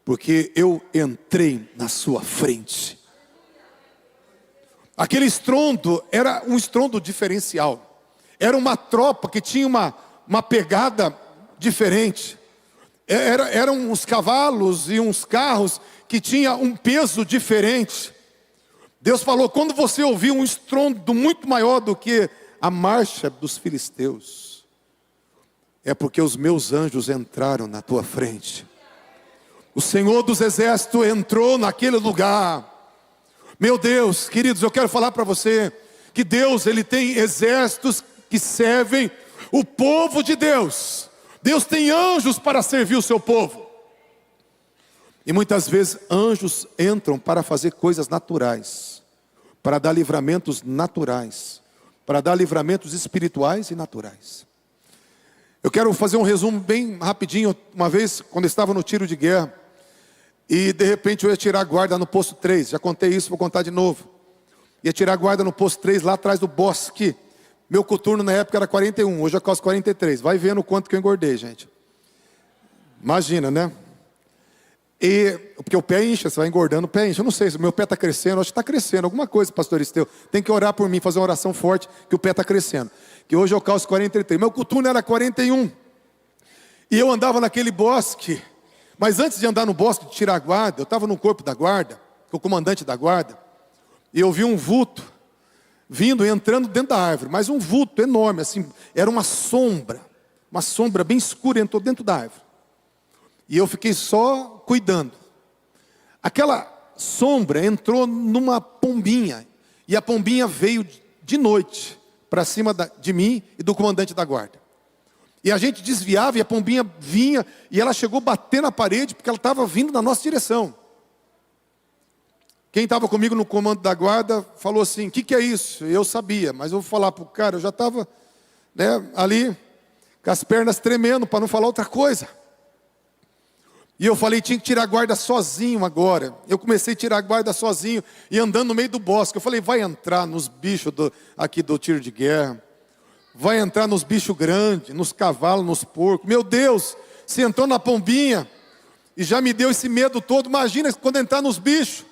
A: porque eu entrei na sua frente. Aquele estrondo era um estrondo diferencial. Era uma tropa que tinha uma pegada diferente. Eram uns cavalos e uns carros que tinham um peso diferente. Deus falou, quando você ouvir um estrondo muito maior do que a marcha dos filisteus, é porque os meus anjos entraram na tua frente. O Senhor dos Exércitos entrou naquele lugar. Meu Deus, queridos, eu quero falar para você que Deus, Ele tem exércitos que servem o povo de Deus. Deus tem anjos para servir o seu povo. E muitas vezes anjos entram para fazer coisas naturais, para dar livramentos naturais, para dar livramentos espirituais e naturais. Eu quero fazer um resumo bem rapidinho. Uma vez, quando eu estava no tiro de guerra, e de repente eu ia tirar a guarda no posto 3, já contei isso, vou contar de novo. Ia tirar a guarda no posto 3, lá atrás do bosque. Meu coturno na época era 41, hoje eu calço 43. Vai vendo o quanto que eu engordei, gente. Imagina, né? Porque o pé incha, você vai engordando, o pé incha. Eu não sei se o meu pé está crescendo, acho que está crescendo. Alguma coisa, pastor Esteu. Tem que orar por mim, fazer uma oração forte, que o pé está crescendo. Que hoje eu calço 43. Meu coturno era 41. E eu andava naquele bosque. Mas antes de andar no bosque, de tirar a guarda, eu estava no corpo da guarda, com o comandante da guarda. E eu vi um vulto vindo e entrando dentro da árvore. Mas um vulto enorme, assim, era uma sombra bem escura, entrou dentro da árvore. E eu fiquei só cuidando. Aquela sombra entrou numa pombinha. E a pombinha veio de noite para cima de mim e do comandante da guarda. E a gente desviava e a pombinha vinha. E ela chegou a bater na parede porque ela estava vindo na nossa direção. Quem estava comigo no comando da guarda falou assim, o que é isso? Eu sabia, mas eu vou falar para o cara, eu já estava ali com as pernas tremendo para não falar outra coisa. E eu falei, tinha que tirar a guarda sozinho agora. Eu comecei a tirar a guarda sozinho e andando no meio do bosque. Eu falei, vai entrar nos bichos aqui do tiro de guerra. Vai entrar nos bichos grandes, nos cavalos, nos porcos. Meu Deus, se entrou na pombinha e já me deu esse medo todo. Imagina quando entrar nos bichos.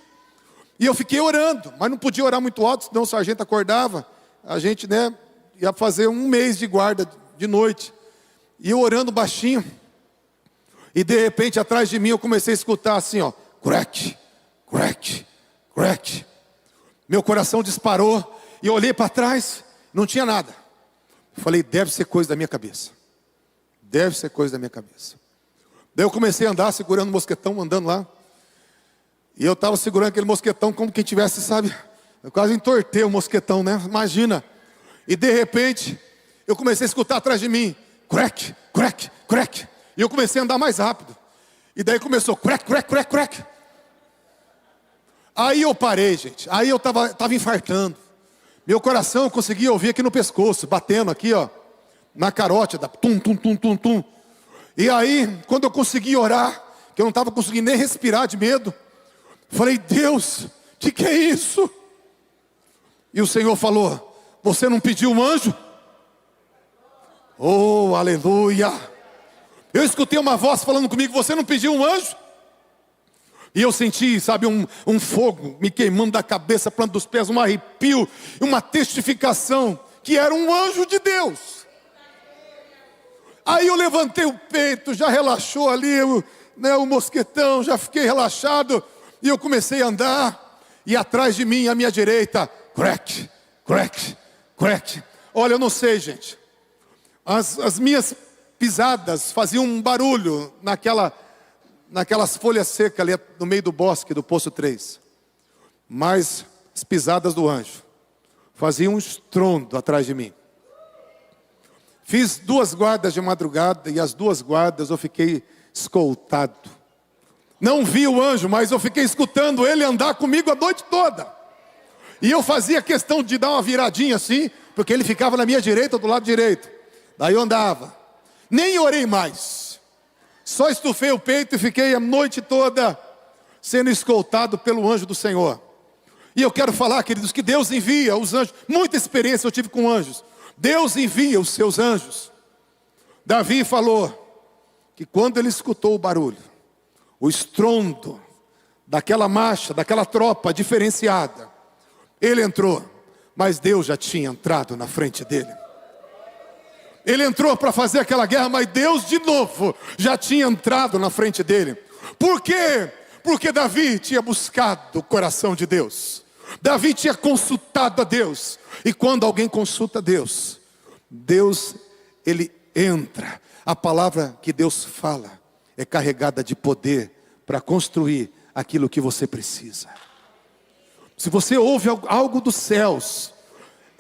A: E eu fiquei orando, mas não podia orar muito alto, senão o sargento acordava. A gente ia fazer um mês de guarda de noite. E eu orando baixinho. E de repente atrás de mim eu comecei a escutar assim, ó, crack, crack, crack. Meu coração disparou e eu olhei para trás, não tinha nada. Falei, deve ser coisa da minha cabeça. Deve ser coisa da minha cabeça. Daí eu comecei a andar segurando o mosquetão, andando lá. E eu estava segurando aquele mosquetão como quem tivesse, sabe, eu quase entortei o mosquetão, né? Imagina. E de repente eu comecei a escutar atrás de mim, crack, crack, crack. E eu comecei a andar mais rápido. E daí começou, crack, crack, crack, crack. Aí eu parei, gente. Aí eu estava infartando. Meu coração eu conseguia ouvir aqui no pescoço, batendo aqui, ó, na carótida, tum, tum, tum, tum, tum. E aí, quando eu consegui orar, que eu não estava conseguindo nem respirar de medo, falei, Deus, o que é isso? E o Senhor falou, você não pediu um anjo? Oh, aleluia! Eu escutei uma voz falando comigo, você não pediu um anjo? E eu senti, sabe, um fogo me queimando da cabeça, planta dos pés, um arrepio, uma testificação, que era um anjo de Deus. Aí eu levantei o peito, já relaxou ali o mosquetão, já fiquei relaxado, e eu comecei a andar, e atrás de mim, à minha direita, crack, crack, crack. Olha, eu não sei, gente, as minhas pisadas faziam um barulho naquelas folhas secas ali no meio do bosque do poço 3. Mas as pisadas do anjo faziam um estrondo atrás de mim. Fiz 2 guardas de madrugada e as 2 guardas eu fiquei escoltado. Não vi o anjo, mas eu fiquei escutando ele andar comigo a noite toda. E eu fazia questão de dar uma viradinha assim, porque ele ficava na minha direita, do lado direito. Daí eu andava. Nem orei mais. Só estufei o peito e fiquei a noite toda sendo escoltado pelo anjo do Senhor. E eu quero falar, queridos, que Deus envia os anjos. Muita experiência eu tive com anjos. Deus envia os seus anjos. Davi falou que quando ele escutou o barulho, o estrondo daquela marcha, daquela tropa diferenciada, ele entrou, mas Deus já tinha entrado na frente dele. Ele entrou para fazer aquela guerra, mas Deus de novo já tinha entrado na frente dele. Por quê? Porque Davi tinha buscado o coração de Deus. Davi tinha consultado a Deus. E quando alguém consulta a Deus, Deus, ele entra. A palavra que Deus fala é carregada de poder para construir aquilo que você precisa. Se você ouve algo dos céus,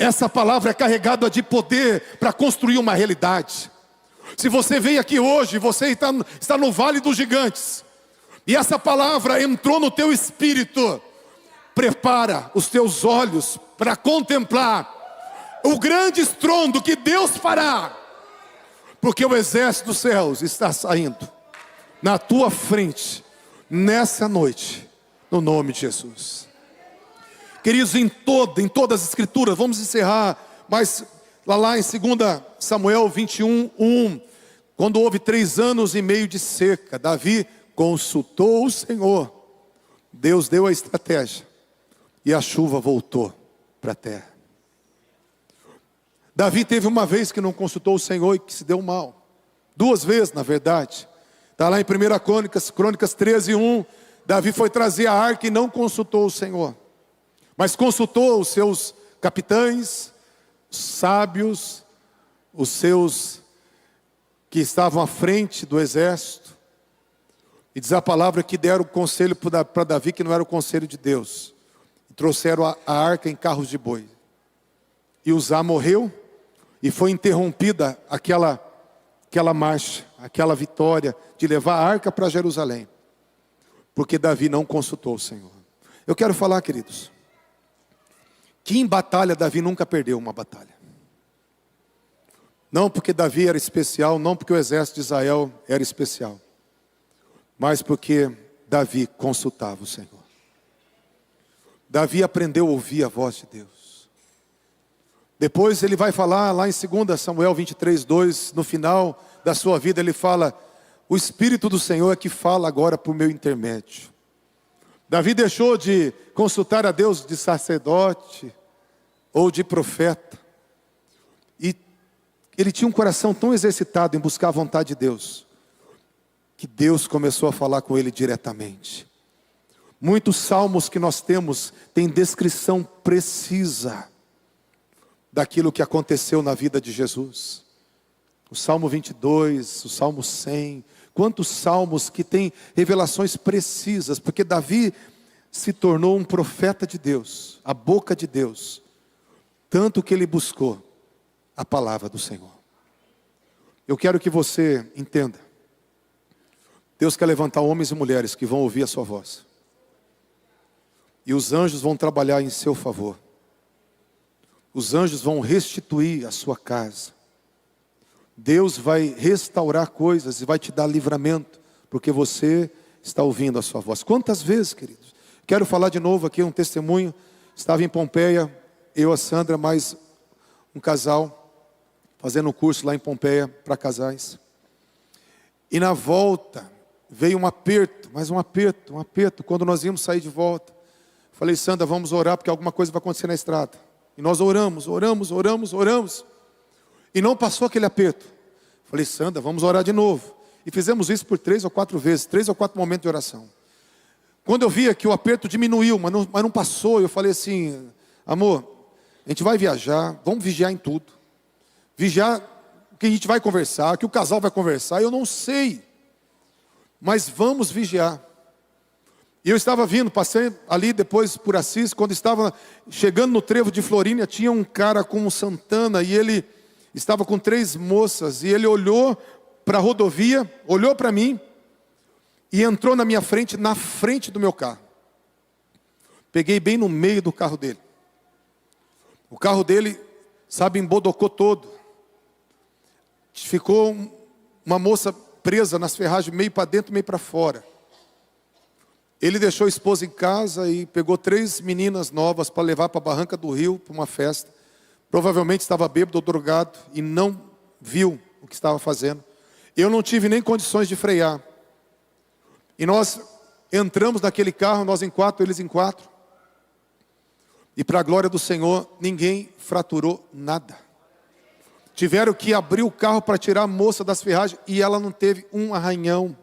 A: essa palavra é carregada de poder para construir uma realidade. Se você veio aqui hoje, você está no vale dos gigantes, e essa palavra entrou no teu espírito, prepara os teus olhos para contemplar o grande estrondo que Deus fará. Porque o exército dos céus está saindo na tua frente, nessa noite, no nome de Jesus. Queridos, em todas as escrituras, vamos encerrar, mas lá em 2 Samuel 21:1, quando houve 3 anos e meio de seca, Davi consultou o Senhor, Deus deu a estratégia, e a chuva voltou para a terra. Davi teve uma vez que não consultou o Senhor e que se deu mal, 2 vezes na verdade, está lá em 1 Crônicas 13:1, Davi foi trazer a arca e não consultou o Senhor, mas consultou os seus capitães, sábios, os seus que estavam à frente do exército. E diz a palavra que deram conselho para Davi, que não era o conselho de Deus. E trouxeram a arca em carros de boi. E Uzá morreu, e foi interrompida aquela marcha, aquela vitória de levar a arca para Jerusalém. Porque Davi não consultou o Senhor. Eu quero falar, queridos, que em batalha Davi nunca perdeu uma batalha. Não porque Davi era especial, não porque o exército de Israel era especial, mas porque Davi consultava o Senhor. Davi aprendeu a ouvir a voz de Deus. Depois ele vai falar lá em 2 Samuel 23:2, no final da sua vida ele fala: o Espírito do Senhor é que fala agora por meu intermédio. Davi deixou de consultar a Deus de sacerdote ou de profeta, e ele tinha um coração tão exercitado em buscar a vontade de Deus, que Deus começou a falar com ele diretamente. Muitos salmos que nós temos têm descrição precisa daquilo que aconteceu na vida de Jesus. O Salmo 22, o Salmo 100, quantos salmos que têm revelações precisas, porque Davi se tornou um profeta de Deus, a boca de Deus, tanto que ele buscou a palavra do Senhor. Eu quero que você entenda, Deus quer levantar homens e mulheres que vão ouvir a sua voz, e os anjos vão trabalhar em seu favor. Os anjos vão restituir a sua casa. Deus vai restaurar coisas e vai te dar livramento, porque você está ouvindo a sua voz. Quantas vezes, queridos? Quero falar de novo aqui um testemunho. Estava em Pompeia, eu, a Sandra, mais um casal, fazendo um curso lá em Pompeia para casais. E na volta veio um aperto, mais um aperto. Quando nós íamos sair de volta, falei: Sandra, vamos orar porque alguma coisa vai acontecer na estrada. E nós oramos. E não passou aquele aperto. Falei: Sandra, vamos orar de novo. E fizemos isso por 3 ou 4 vezes, 3 ou 4 momentos de oração. Quando eu via que o aperto diminuiu, mas não passou, eu falei assim: amor, a gente vai viajar, vamos vigiar em tudo. Vigiar o que a gente vai conversar, o que o casal vai conversar, eu não sei. Mas vamos vigiar. E eu estava vindo, passei ali depois por Assis, quando estava chegando no trevo de Florínia, tinha um cara com um Santana, e ele estava com 3 moças, e ele olhou para a rodovia, olhou para mim, e entrou na minha frente, na frente do meu carro. Peguei bem no meio do carro dele. O carro dele, embodocou todo. Ficou uma moça presa nas ferragens, meio para dentro, meio para fora. Ele deixou a esposa em casa e pegou 3 meninas novas para levar para a Barranca do Rio, para uma festa. Provavelmente estava bêbado ou drogado e não viu o que estava fazendo. Eu não tive nem condições de frear. E nós entramos naquele carro, nós em 4, eles em 4. E para a glória do Senhor, ninguém fraturou nada. Tiveram que abrir o carro para tirar a moça das ferragens e ela não teve um arranhão.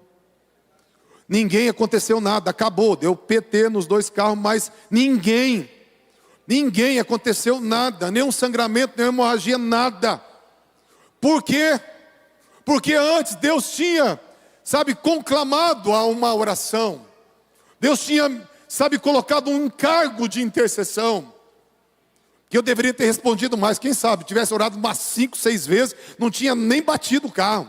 A: Ninguém aconteceu nada, acabou, deu PT nos 2 carros, mas ninguém aconteceu nada, nenhum sangramento, nenhuma hemorragia, nada. Por quê? Porque antes Deus tinha, conclamado a uma oração. Deus tinha, colocado um encargo de intercessão. Que eu deveria ter respondido mais, quem sabe, tivesse orado umas 5, 6 vezes, não tinha nem batido o carro.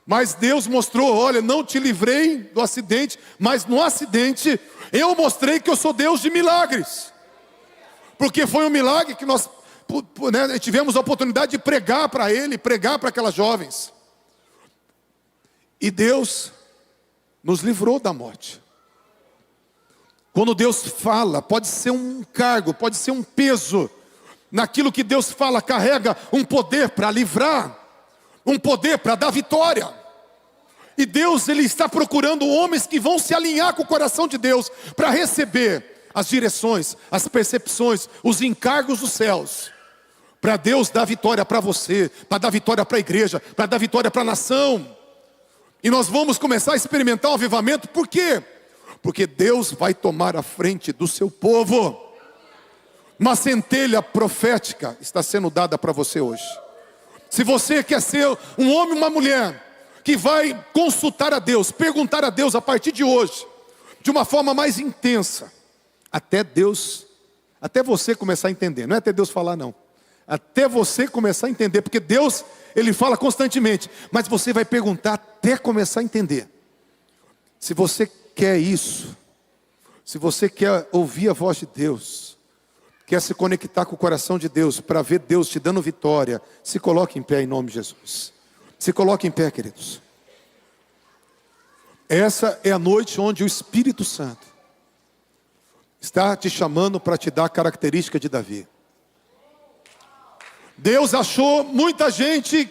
A: Mas Deus mostrou, olha, não te livrei do acidente, mas no acidente eu mostrei que eu sou Deus de milagres. Porque foi um milagre que nós tivemos a oportunidade de pregar para ele, pregar para aquelas jovens. E Deus nos livrou da morte. Quando Deus fala, pode ser um cargo, pode ser um peso. Naquilo que Deus fala, carrega um poder para livrar, um poder para dar vitória. E Deus, Ele está procurando homens que vão se alinhar com o coração de Deus, para receber as direções, as percepções, os encargos dos céus. Para Deus dar vitória para você, para dar vitória para a igreja, para dar vitória para a nação. E nós vamos começar a experimentar o avivamento, por quê? Porque Deus vai tomar a frente do seu povo. Uma centelha profética está sendo dada para você hoje. Se você quer ser um homem, uma mulher, que vai consultar a Deus, perguntar a Deus a partir de hoje, de uma forma mais intensa, até você começar a entender, não é até Deus falar não, até você começar a entender, porque Deus, Ele fala constantemente, mas você vai perguntar até começar a entender. Se você quer isso, se você quer ouvir a voz de Deus, quer se conectar com o coração de Deus, para ver Deus te dando vitória, se coloque em pé em nome de Jesus. Se coloque em pé, queridos. Essa é a noite onde o Espírito Santo está te chamando para te dar a característica de Davi. Deus achou muita gente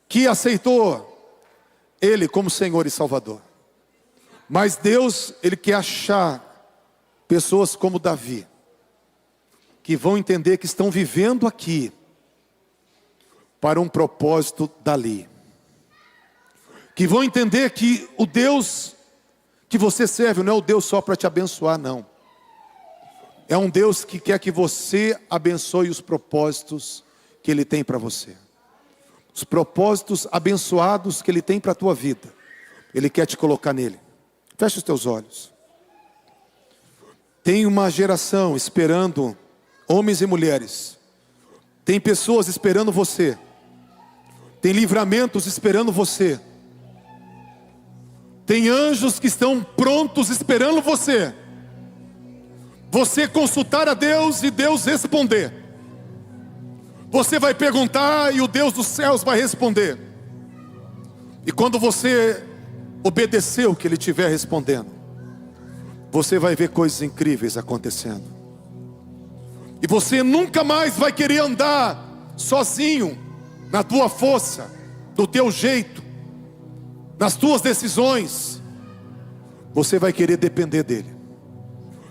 A: que aceitou Ele como Senhor e Salvador. Mas Deus, Ele quer achar pessoas como Davi, que vão entender que estão vivendo aqui para um propósito dali. Que vão entender que o Deus que você serve não é o Deus só para te abençoar, não. É um Deus que quer que você abençoe os propósitos que Ele tem para você. Os propósitos abençoados que Ele tem para a tua vida. Ele quer te colocar nele. Fecha os teus olhos. Tem uma geração esperando, homens e mulheres. Tem pessoas esperando você. Tem livramentos esperando você. Tem anjos que estão prontos esperando você. Você consultar a Deus e Deus responder. Você vai perguntar e o Deus dos céus vai responder. E quando você obedecer o que Ele estiver respondendo, você vai ver coisas incríveis acontecendo. E você nunca mais vai querer andar sozinho, na tua força, do teu jeito, nas tuas decisões. Você vai querer depender dEle.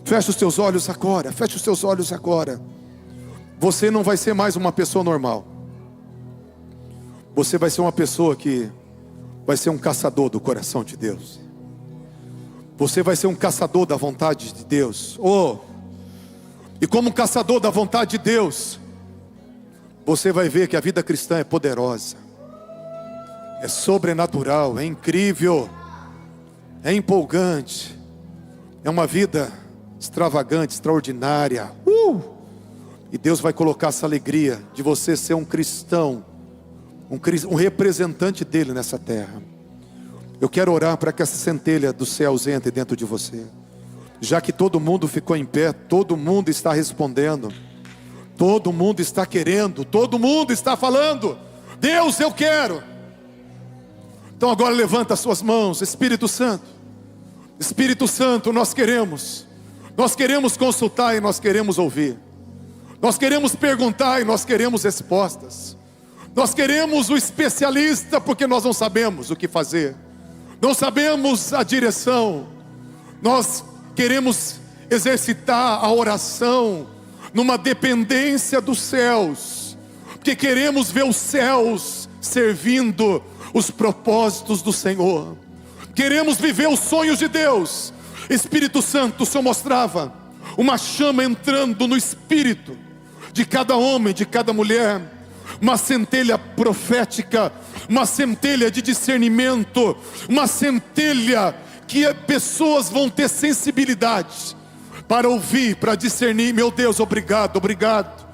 A: Fecha os teus olhos agora, fecha os teus olhos agora. Você não vai ser mais uma pessoa normal. Você vai ser uma pessoa que vai ser um caçador do coração de Deus. Você vai ser um caçador da vontade de Deus. E como caçador da vontade de Deus, você vai ver que a vida cristã é poderosa, é sobrenatural, é incrível, é empolgante, é uma vida extravagante, extraordinária. E Deus vai colocar essa alegria de você ser um cristão, um representante dele nessa terra. Eu quero orar para que essa centelha dos céus entre dentro de você. Já que todo mundo ficou em pé, todo mundo está respondendo, todo mundo está querendo, todo mundo está falando: Deus, eu quero. Então agora levanta as suas mãos, Espírito Santo. Espírito Santo, nós queremos consultar e nós queremos ouvir. Nós queremos perguntar e nós queremos respostas. Nós queremos o especialista porque nós não sabemos o que fazer. Não sabemos a direção. Nós queremos exercitar a oração numa dependência dos céus, porque queremos ver os céus servindo os propósitos do Senhor. Queremos viver os sonhos de Deus. Espírito Santo, o Senhor mostrava uma chama entrando no espírito de cada homem, de cada mulher, uma centelha profética, uma centelha de discernimento, uma centelha que pessoas vão ter sensibilidade para ouvir, para discernir. Meu Deus, obrigado, obrigado,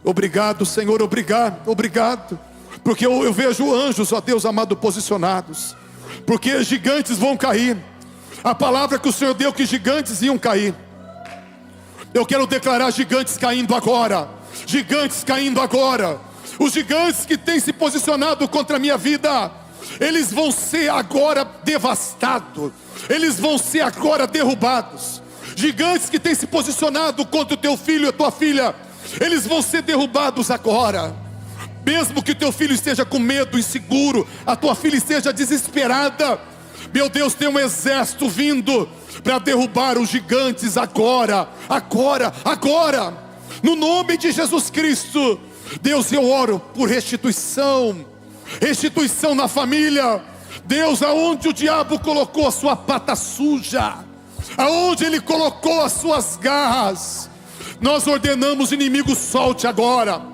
A: obrigado Senhor, obrigado, obrigado, porque eu vejo anjos, ó Deus amado, posicionados, porque gigantes vão cair. A palavra que o Senhor deu que gigantes iam cair. Eu quero declarar gigantes caindo agora. Gigantes caindo agora. Os gigantes que têm se posicionado contra a minha vida, eles vão ser agora devastados. Eles vão ser agora derrubados. Gigantes que têm se posicionado contra o teu filho e a tua filha, eles vão ser derrubados agora. Mesmo que o teu filho esteja com medo, inseguro, a tua filha esteja desesperada, meu Deus, tem um exército vindo para derrubar os gigantes agora, agora, agora, no nome de Jesus Cristo. Deus, eu oro por restituição, restituição na família. Deus, aonde o diabo colocou a sua pata suja, aonde ele colocou as suas garras, nós ordenamos: inimigo, solte agora.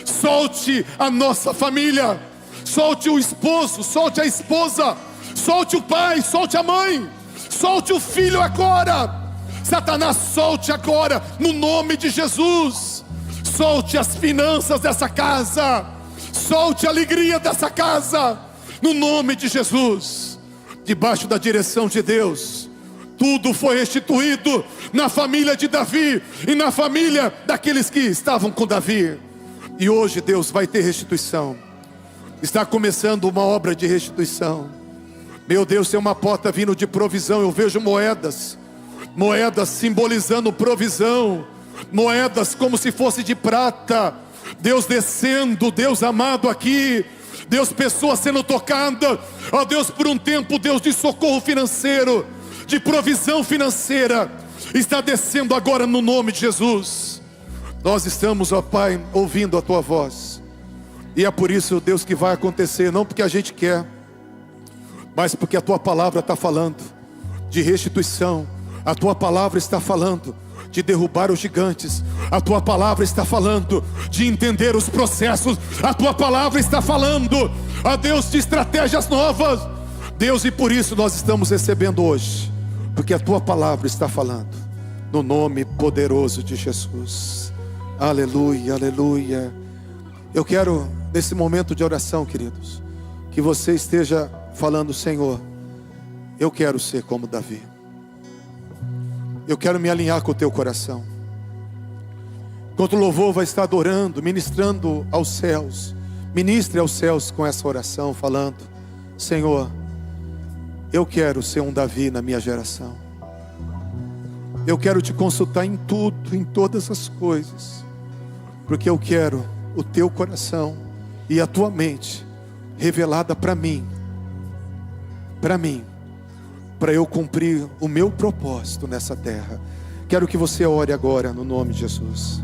A: Solte a nossa família, solte o esposo, solte a esposa, solte o pai, solte a mãe, solte o filho agora. Satanás, solte agora, no nome de Jesus. Solte as finanças dessa casa, solte a alegria dessa casa, no nome de Jesus. Debaixo da direção de Deus, tudo foi restituído na família de Davi e na família daqueles que estavam com Davi. E hoje Deus vai ter restituição. Está começando uma obra de restituição. Meu Deus, tem uma porta vindo de provisão. Eu vejo moedas, moedas simbolizando provisão, moedas como se fosse de prata. Deus descendo, Deus amado aqui. Deus, pessoas sendo tocadas, ó Deus, por um tempo, Deus, de socorro financeiro, de provisão financeira, está descendo agora no nome de Jesus. Nós estamos, ó Pai, ouvindo a Tua voz, e é por isso, Deus, que vai acontecer, não porque a gente quer, mas porque a Tua palavra está falando de restituição. A Tua palavra está falando de derrubar os gigantes. A Tua palavra está falando de entender os processos. A Tua palavra está falando, ó Deus, de estratégias novas. Deus, e por isso nós estamos recebendo hoje, porque a Tua palavra está falando, no nome poderoso de Jesus. Aleluia, aleluia. Eu quero, nesse momento de oração, queridos, que você esteja falando: Senhor, eu quero ser como Davi. Eu quero me alinhar com o teu coração. Enquanto o louvor vai estar adorando, ministrando aos céus, ministre aos céus com essa oração, falando: Senhor, eu quero ser um Davi na minha geração. Eu quero te consultar em tudo, em todas as coisas, porque eu quero o teu coração e a tua mente revelada para mim, para eu cumprir o meu propósito nessa terra. Quero que você ore agora no nome de Jesus.